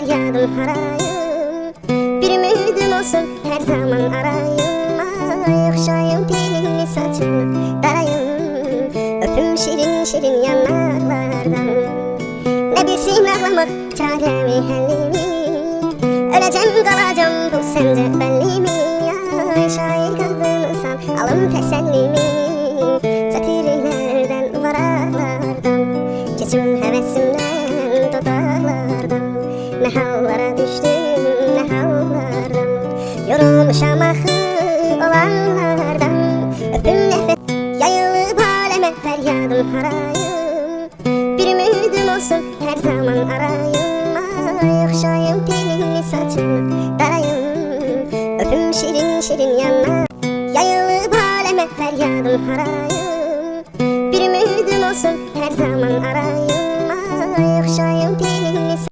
feryadım harayım. Bir ümidim olsun her zaman arayım. Ay okşayım telini saçını darayım. Öpüm şirin şirin yanaklardan. Ne bilsin ağlamak çaremi hellimi. Öleceğim kalacağım bu sence belli mi? Ay şair kıldırırsan alın tesellimi. Satirilerden varaklardan geçim hevesimden dudaklardan. Ne hallara düştüm ne hallardan. Yorulmuşam ahı olanlardan. Öpüm nefret yayılıp aleme feryadım harayım. Bir ümidim olsun her zaman arayım. Ay okşayım telini saçını darayım. Öpüm şirin şirin yanına yayılıp aleme feryadım harayım. Bir ümidim olsun her zaman arayım. Ay okşayım telini